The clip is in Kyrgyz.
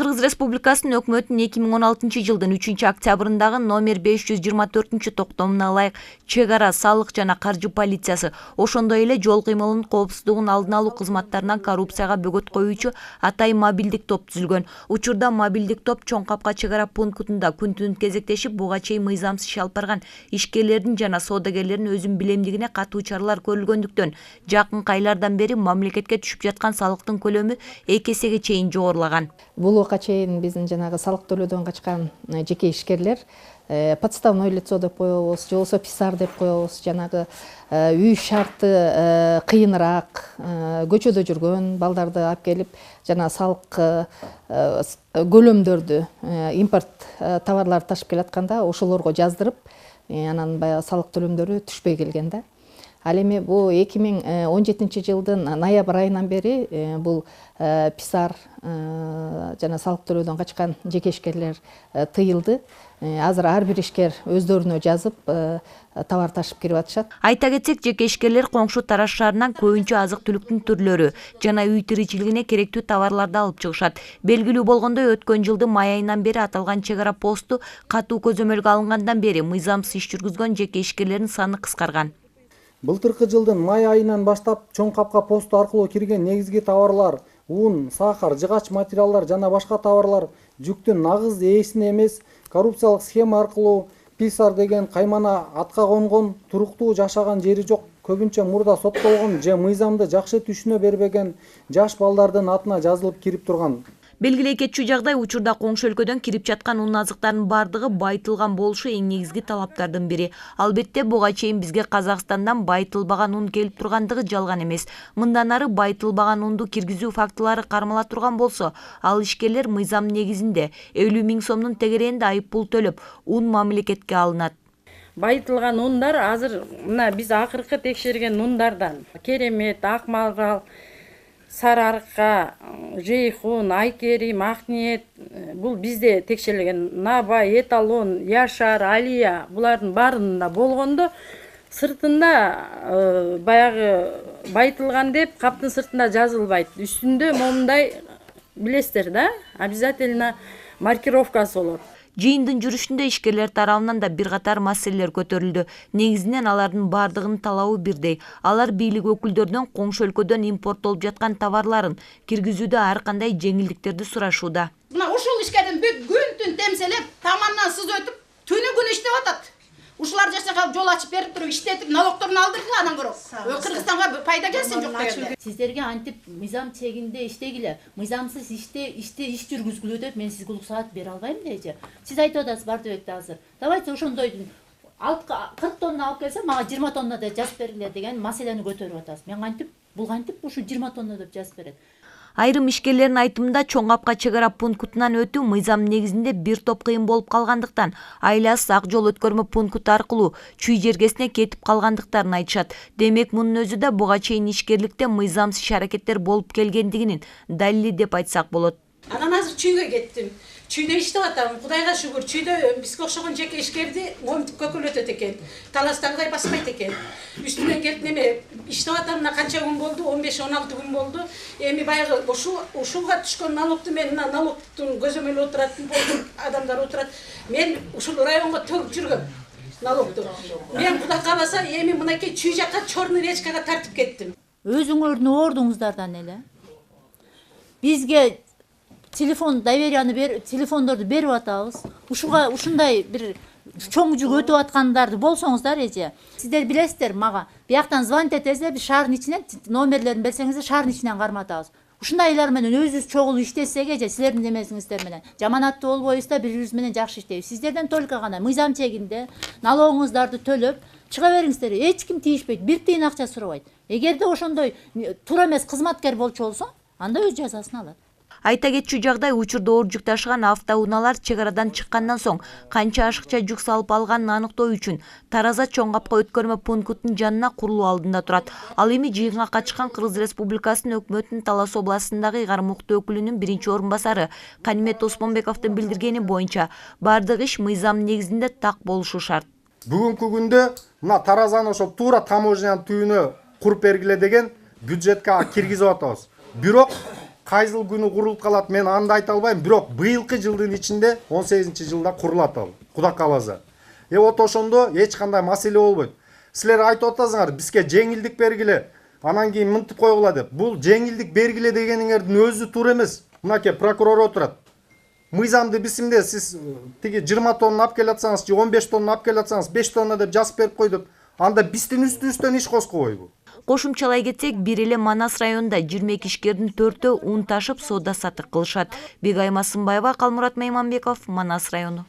Кыргыз Республикасынын өкмөтүнүн 2016 жылдын 3-октябрындагы номер 524 токтомуна ылайык чек ара, салык жана каржы полициясы, ошондой эле жол кыймылынын коопсуздугун алдын алуу кызматтарынан коррупцияга бөгөт коюучу Атай мобилдик топ түзүлгөн. Учурда мобилдик топ Чоң Капка чек ара пунктунда күн-түн кезектешип, буга чейин мыйзамсыз иш алып барган ишкерлердин жана соодагерлердин өзүн билемдигине катуу чаралар көрүлгөндүктөн, жакынкы айлардан бери мамлекетке түшүп жаткан салыктын көлөмү 2 эсеге чейин жогорулаган. Бул убакка чейин биздин жанагы салык төлөөдөн качкан жеке ишкерлер подставное лицо деп коебуз, же болбосо писар деп коебуз, жанагы үй шарты кыйыныраак, көчөдө жүргөн балдарды алып келип, жана салык көлөмдөрдү, импорт товарларды ташып келатканда ошолорго жаздырып, анан баягы салык төлөмдөрү түшпөй келген да. Ал эми бул 2017 жылдын ноябрь айынан бери бул писар жана салык төлөөдөн качкан жеке ишкерлер тыйылды. Азыр ар бир ишкер өздөрүнө жазып товар ташып кирип атышат. Айта кетсек, жеке ишкерлер коңшу Тараз шаарынан көбүнчө азык-түлүктүн түрлөрү жана үй тиричилигине керектүү товарларды алып чыгышат. Белгилүү болгондой, өткөн жылдын май айынан бери аталган чек ара посту катуу көзөмөлгө алынгандан бери мыйзамсыз иш жүргүзгөн жеке ишкерлердин саны кыскарган. Былтыркы жылдын май айынан баштап Чоң Капка посту аркылуу кирген негизги товарлар un, сахар, жыгач материалдар жана башка товарлар жүктүн нагыз ээсине эмес, коррупциялык схема аркылуу писар деген каймана атка конгон, туруктуу жашаган жери жок, көбүнчө мурда соттолгон же мыйзамды жакшы түшүнө бербеген жаш балдардын атына жазылып кирип турган. Белгилей кетчү жагдай, учурда коңшу өлкөдөн кирип жаткан un азыктарынын бардыгы байытылган болушу эң негизги талаптардын бири. Албетте, буга чейин бизге Казакстандан байытылбаган un келип тургандыгы жалган эмес. Мындан ары байытылбаган унду киргизүү фактылары кармала турган болсо, ал ишкерлер мыйзам негизинде 50 000 сомдун тегерегинде айып пул төлөп, un мамлекетке алынат. Байытылган ундар азыр мына биз акыркы текшерген ундардан Керемет, Акмарал, Сарыарка, Жейхун, Айкерим, Акниет, бул бизде текшерилген Наба, Эталон, Яшар, Алия, булардын баарында болгондо сыртында баягы байытылган деп каптын сыртында жазылбайт. Үстүндө момундай билесиздер да, обязательно маркировкасы болот. Жыйындын жүрүшүндө ишкерлер тарабынан да бир катар маселелер көтөрүлдү. Негизинен алардын бардыгынын талабы бирдей. Алар бийлик өкүлдөрүнөн коңшу өлкөдөн импорттолуп жаткан товарларын киргизүүдө ар кандай жеңилдиктерди сурашууда. Мына ушул ишкердин бүт күн-түн темселеп, тамандан сыз өтүп, түнү-күнү иштеп атат. Ушулар жашага жол ачып берип туруп, иштетип, налогторун алдыргыла анан көрөк. Кыргызстанга пайда келсин жок дегенде. Сиздерге антип мыйзам чегинде иштегиле, мыйзамсыз иш жүргүзгүлө деп мен сизге уруксаат бере албайм дейчи. Сиз айтып атасыз Бардыбекте азыр. Давайте ошондойдун 40 тонна алып келсе, мага 20 тонна да жазып бергиле деген маселени көтөрүп атасыз. Мен кантип, бул кантип ушу 20 тонна деп жазып берет. Айрым ишкерлердин айтымында Чоң Капка чек ара пунктунан өтүү мыйзам негизинде бир топ кыйын болуп калгандыктан, айласыз ак жол өткөрмө пункту аркылуу чүй жергесине кетип калгандыктарын айтышат. Демек, мунун өзү да буга чейин ишкерликте мыйзамсыз иш аракеттер болуп келгендигинин далили деп айтсак болот. Анан азыр чүйгө кеттим. Чүйдө иштеп атам. Кудайга шүгүр, чүйдө бизге окшогон жеке ишкерди момунтуп көкөлөтөт экен. Таластангай баспайт экен. Үстүнөн келип неме иштеп атам, мына канча күн болду? 15-16 күн болду. Эми баягы ушуга түшкөн налогду мен налогтун көзөмөлү отурат, адамдар отурат. Мен ушул районго төгүп жүргөм налогду. Мен Кудай кааласа эми мынакей чүй жакка черный речкага тартып кеттим. Өзүңөрдүн ордуңуздардан эле бизге телефон доверияны телефондорду берип атабыз. Ушундай бир чоң жүк өтүп аткандарды болсоңуздар эже. Сиздер билесиздер, мага бияктан звонить этесиздер, биз шаардын ичинен номерлерин берсеңиздер, шаардын ичинен карматабыз. Ушундайлар менен өзүбүз чогулуп иштесек эже, силердин демесиңиздер менен жаманаттуу болбойбуз да, бири-бирибиз менен жакшы иштейбиз. Сиздерден только гана мыйзам чегинде налогуңуздарды төлөп чыга бериңиздер. Эч ким тийишпейт, бир тыйын акча сурабайт. Эгерде ошондой туура эмес кызматкер болчу болсо, анда өз жазасын алат. Айта кетчү жагдай, учурда оор жүк ташыган автоунaalар чек арадан чыккандан соң канча ашыкча жүк салып алганын аныктоо үчүн Тараза Чоң Капка өткөрмө пунктунун жанына курулуу алдында турат. Ал эми жыйынга катышкан Кыргыз Республикасынын өкмөтүнүн Талас областындагы ыйгарым укуктуу өкүлүнүн биринчи орун басары Канимет Осмонбековдун билдиргени боюнча бардык иш мыйзам негизинде так болушу шарт. Бүгүнкү күндө мына Таразаны ошо туура таможнянын түбүнө куруп бергиле деген бюджетке киргизип атабыз. Бирок кай жыл күнү курулуп калат мен аны айта албайм, бирок быйылкы жылдын ичинде 18-жылда курулат ал, Кудай кааласа. Вот ошондо эч кандай маселе болбойт. Силер айтып атасыңар, бизге жеңилдик бергиле, анан кийин мынтип койгула деп. Бул жеңилдик бергиле дегениңердин өзү туура эмес. Мынакей прокурор отурат. Мыйзамды бисимде сиз тиги 20 тонна алып келатсаңыз, же 15 тонна алып келатсаңыз, 5 тонна деп жазып берип кой деп, анда биздин үстүбүздөн иш козгобойбу? Кошумчалай кетсек, бир эле Манас районунда 22 ишкердин 4-өө ун ташып соода сатык кылышат. Бегайма Сымбаева, Калмурат Мейманбеков, Манас району.